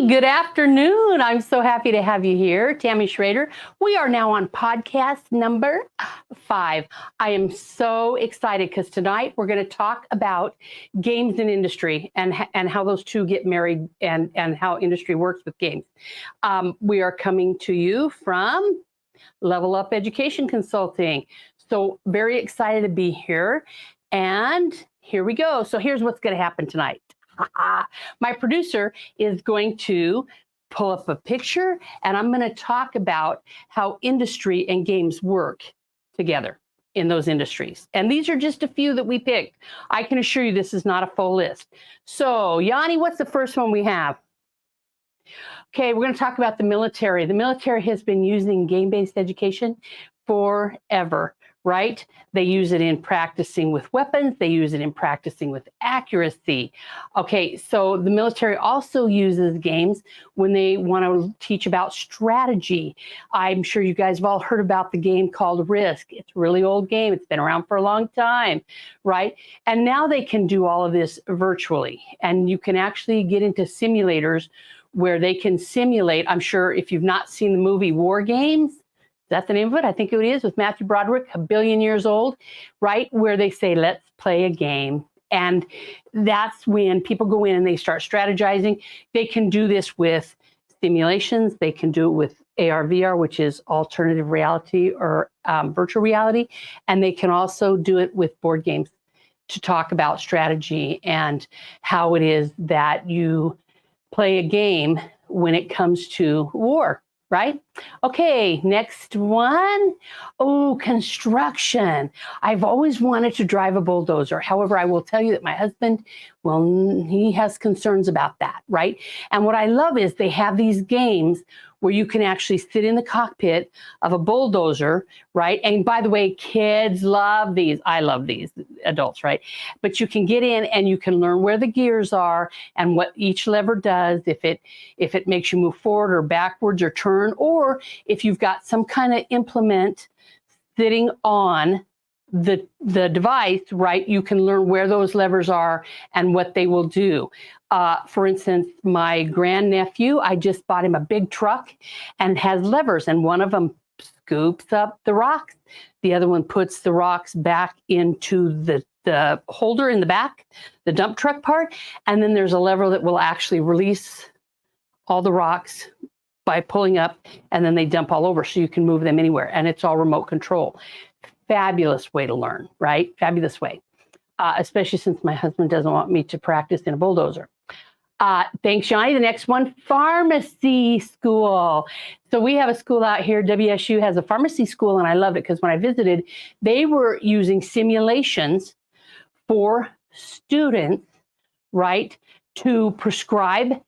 Good afternoon. I'm so happy to have you here, Tammy Schrader. We are now on podcast number 5. I am so excited because tonight we're going to talk about games and industry and how those two get married and how industry works with games. We are coming to you from Level Up Education Consulting. So very excited to be here. And here we go. So here's what's going to happen tonight. My producer is going to pull up a picture, and I'm going to talk about how industry and games work together in those industries. And these are just a few that we picked. I can assure you this is not a full list. So, Yanni, what's the first one we have? Okay, we're going to talk about the military. The military has been using game-based education forever. Right? They use it in practicing with weapons. They use it in practicing with accuracy. Okay, so the military also uses games when they want to teach about strategy. I'm sure you guys have all heard about the game called Risk. It's a really old game. It's been around for a long time, right? And now they can do all of this virtually. And you can actually get into simulators where they can simulate. I'm sure if you've not seen the movie War Games, is that the name of it? I think it is, with Matthew Broderick, a billion years old, right? Where they say, let's play a game. And that's when people go in and they start strategizing. They can do this with simulations. They can do it with AR, VR, which is alternative reality or virtual reality. And they can also do it with board games to talk about strategy and how it is that you play a game when it comes to war. Right? Okay, next one. Oh, construction. I've always wanted to drive a bulldozer. However, I will tell you that my husband, well, he has concerns about that, right? And what I love is they have these games where you can actually sit in the cockpit of a bulldozer, right? And by the way, kids love these. I love these, adults, right? But you can get in and you can learn where the gears are and what each lever does, if it makes you move forward or backwards or turn, or if you've got some kind of implement sitting on the device, right? You can learn where those levers are and what they will do. For instance, my grandnephew, I just bought him a big truck and has levers, and one of them scoops up the rocks. The other one puts the rocks back into the holder in the back, the dump truck part. And then there's a lever that will actually release all the rocks by pulling up, and then they dump all over so you can move them anywhere. And it's all remote control. Fabulous way to learn, right? Fabulous way, especially since my husband doesn't want me to practice in a bulldozer. Thanks, Johnny. The next one, pharmacy school. So we have a school out here. WSU has a pharmacy school, and I love it because when I visited, they were using simulations for students, right, to prescribe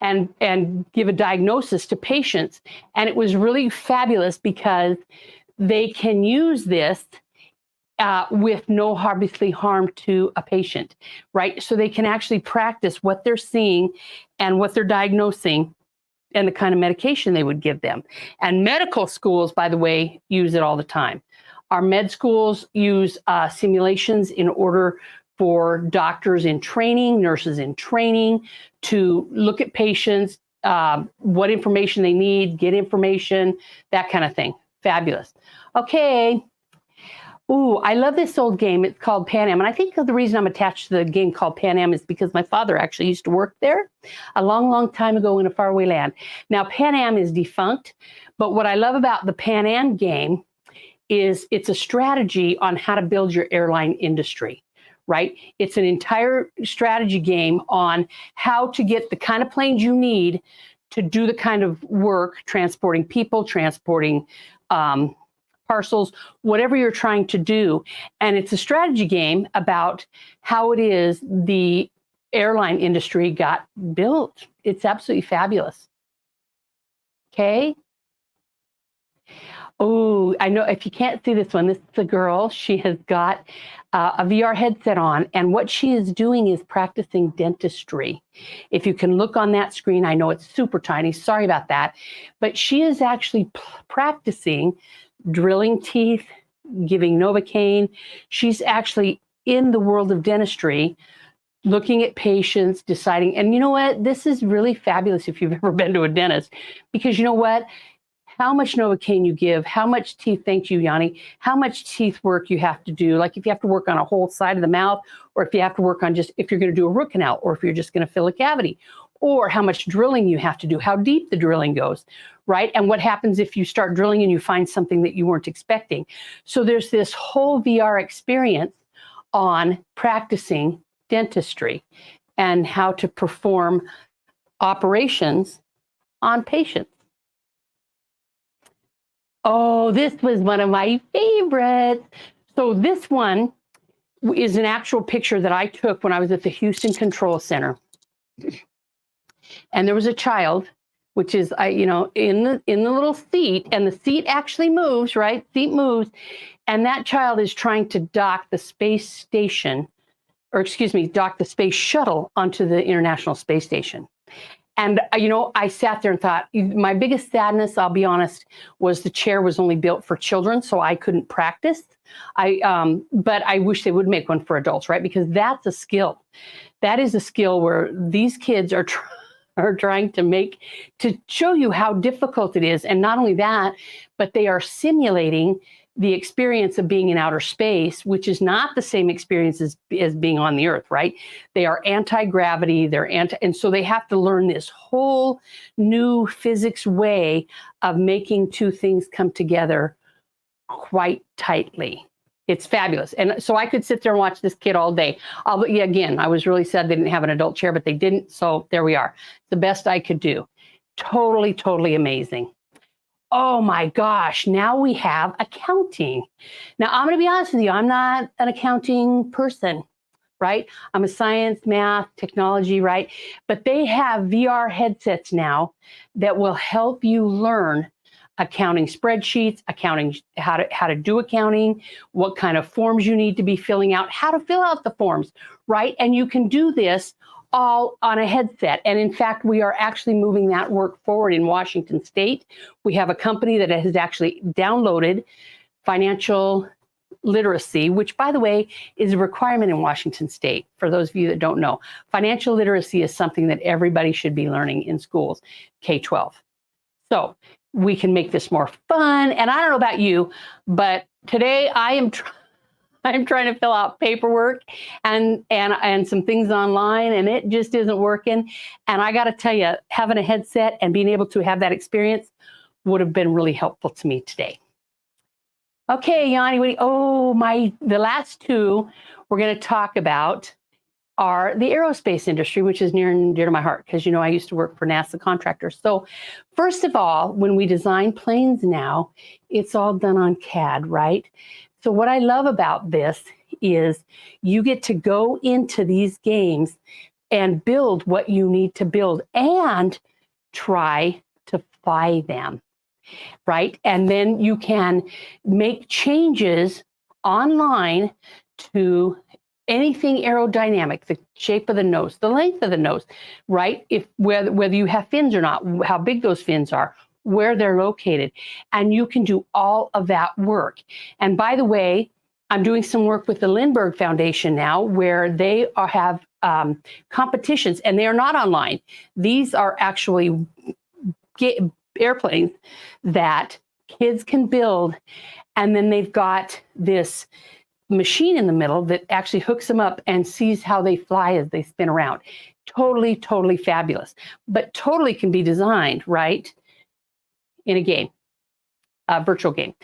and give a diagnosis to patients. And it was really fabulous because they can use this with no obviously harm to a patient, right? So they can actually practice what they're seeing and what they're diagnosing and the kind of medication they would give them. And medical schools, by the way, use it all the time. Our med schools use simulations in order for doctors in training, nurses in training, to look at patients, what information they need, get information, that kind of thing. Fabulous. Okay. Ooh, I love this old game. It's called Pan Am. And I think the reason I'm attached to the game called Pan Am is because my father actually used to work there a long, long time ago in a faraway land. Now, Pan Am is defunct, but what I love about the Pan Am game is it's a strategy on how to build your airline industry, right? It's an entire strategy game on how to get the kind of planes you need to do the kind of work, transporting people, transporting parcels, whatever you're trying to do. And it's a strategy game about how it is the airline industry got built. It's absolutely fabulous. Okay. Oh, I know if you can't see this one, this is a girl. She has got a VR headset on, and what she is doing is practicing dentistry. If you can look on that screen, I know it's super tiny. Sorry about that. But she is actually practicing drilling teeth, giving Novocaine. She's actually in the world of dentistry, looking at patients, deciding, and you know what? This is really fabulous if you've ever been to a dentist, because you know what? How much Novocaine you give, how much teeth, thank you, Yanni, how much teeth work you have to do. Like if you have to work on a whole side of the mouth, or if you have to work on just, if you're going to do a root canal, or if you're just going to fill a cavity, or how much drilling you have to do, how deep the drilling goes, right? And what happens if you start drilling and you find something that you weren't expecting. So there's this whole VR experience on practicing dentistry and how to perform operations on patients. Oh, this was one of my favorites. So this one is an actual picture that I took when I was at the Houston Control Center. And there was a child, which is, in the little seat, and the seat actually moves, right? Seat moves. And that child is trying to dock the space station, dock the space shuttle onto the International Space Station. And, I sat there and thought, my biggest sadness, I'll be honest, was the chair was only built for children, so I couldn't practice. But I wish they would make one for adults, right? Because that's a skill. That is a skill where these kids are trying to show you how difficult it is. And not only that, but they are simulating the experience of being in outer space, which is not the same experience as being on the Earth, right? They are anti-gravity, and so they have to learn this whole new physics way of making two things come together quite tightly. It's fabulous. And so I could sit there and watch this kid all day. Again, I was really sad they didn't have an adult chair, but they didn't. So there we are. The best I could do. Totally, totally amazing. Oh my gosh, now we have accounting. Now, I'm going to be honest with you, I'm not an accounting person, right? I'm a science, math, technology, right? But they have VR headsets now that will help you learn accounting spreadsheets, accounting, how to do accounting, what kind of forms you need to be filling out, how to fill out the forms, right? And you can do this all on a headset. And in fact, we are actually moving that work forward in Washington State. We have a company that has actually downloaded financial literacy, which, by the way, is a requirement in Washington State. For those of you that don't know, financial literacy is something that everybody should be learning in schools, K-12. So we can make this more fun. And I don't know about you, but today I'm trying to fill out paperwork and some things online, and it just isn't working. And I got to tell you, having a headset and being able to have that experience would have been really helpful to me today. Okay, Yanni, the last two we're going to talk about are the aerospace industry, which is near and dear to my heart, because, I used to work for NASA contractors. So first of all, when we design planes now, it's all done on CAD, right? So what I love about this is you get to go into these games and build what you need to build and try to fly them, right? And then you can make changes online to anything aerodynamic, the shape of the nose, the length of the nose, right? Whether you have fins or not, how big those fins are, where they're located, and you can do all of that work. And by the way, I'm doing some work with the Lindbergh Foundation now, where they have competitions, and they are not online. These are actually airplanes that kids can build, and then they've got this machine in the middle that actually hooks them up and sees how they fly as they spin around. Totally, totally fabulous, but totally can be designed, right, in a game, a virtual game.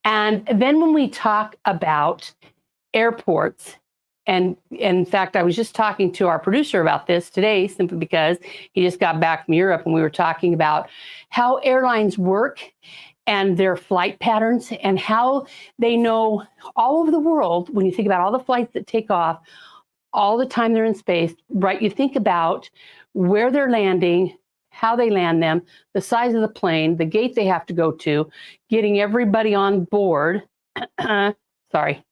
And then when we talk about airports, and in fact, I was just talking to our producer about this today, simply because he just got back from Europe, and we were talking about how airlines work and their flight patterns and how they know all over the world. When you think about all the flights that take off, all the time they're in space, right? You think about where they're landing, how they land them, the size of the plane, the gate they have to go to, getting everybody on board. Sorry,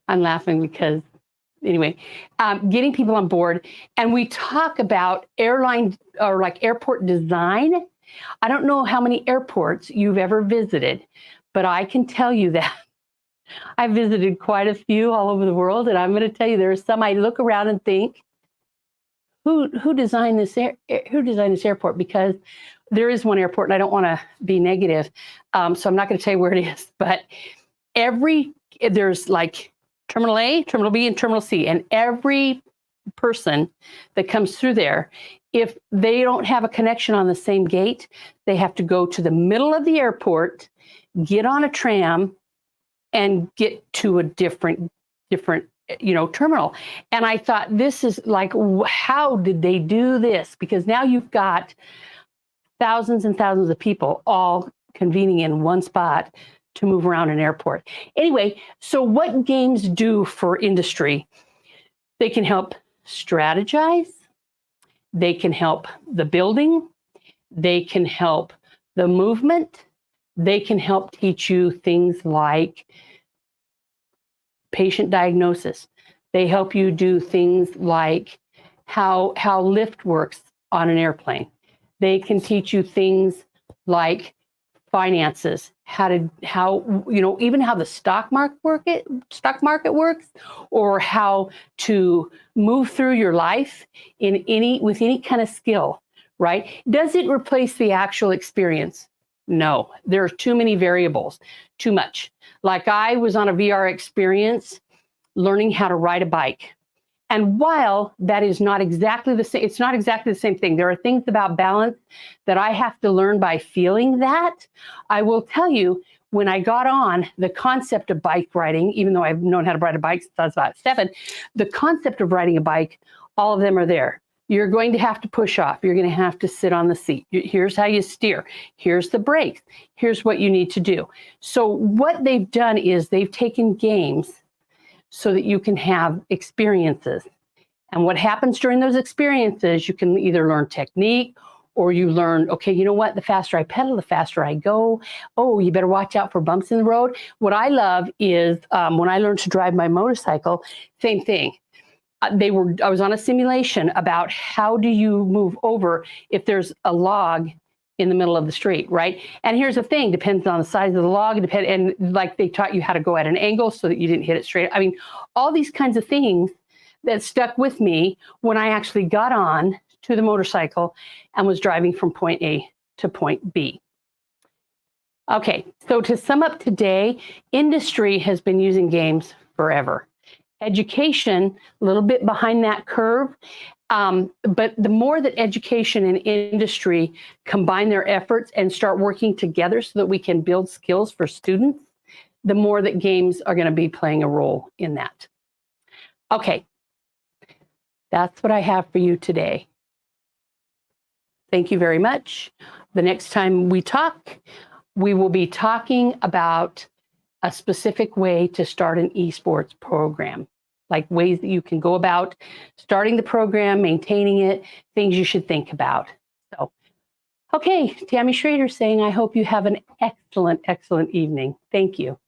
I'm laughing because, anyway, getting people on board. And we talk about airline or like airport design. I don't know how many airports you've ever visited, but I can tell you that I've visited quite a few all over the world, and I'm going to tell you, there are some I look around and think, who designed this who designed this airport? Because there is one airport, and I don't want to be negative, so I'm not going to tell you where it is. But there's like Terminal A, Terminal B, and Terminal C, and every person that comes through there, if they don't have a connection on the same gate, they have to go to the middle of the airport, get on a tram, and get to a different terminal. And I thought, this is like, how did they do this? Because now you've got thousands and thousands of people all convening in one spot to move around an airport. Anyway, so what games do for industry? They can help strategize. They can help the building. They can help the movement. They can help teach you things like patient diagnosis. They help you do things like how lift works on an airplane. They can teach you things like finances, even how the stock market works, or how to move through your life with any kind of skill, right? Does it replace the actual experience? No, there are too many variables, too much. Like, I was on a VR experience learning how to ride a bike. And while that is not exactly the same, it's not exactly the same thing. There are things about balance that I have to learn by feeling that. I will tell you, when I got on, the concept of bike riding, even though I've known how to ride a bike since I was about 7, the concept of riding a bike, all of them are there. You're going to have to push off. You're going to have to sit on the seat. Here's how you steer. Here's the brakes. Here's what you need to do. So what they've done is they've taken games so that you can have experiences. And what happens during those experiences, you can either learn technique, or you learn, okay, you know what? The faster I pedal, the faster I go. Oh, you better watch out for bumps in the road. What I love is when I learned to drive my motorcycle, same thing. I was on a simulation about how do you move over if there's a log in the middle of the street, right? And here's the thing, depends on the size of the log, and like they taught you how to go at an angle so that you didn't hit it straight. I mean, all these kinds of things that stuck with me when I actually got on to the motorcycle and was driving from point A to point B. Okay, so to sum up today, industry has been using games forever. Education, a little bit behind that curve, but the more that education and industry combine their efforts and start working together so that we can build skills for students, the more that games are going to be playing a role in that. Okay, that's what I have for you today. Thank you very much. The next time we talk, we will be talking about a specific way to start an esports program, like ways that you can go about starting the program, maintaining it, things you should think about. So, okay, Tammy Schrader saying, I hope you have an excellent, excellent evening. Thank you.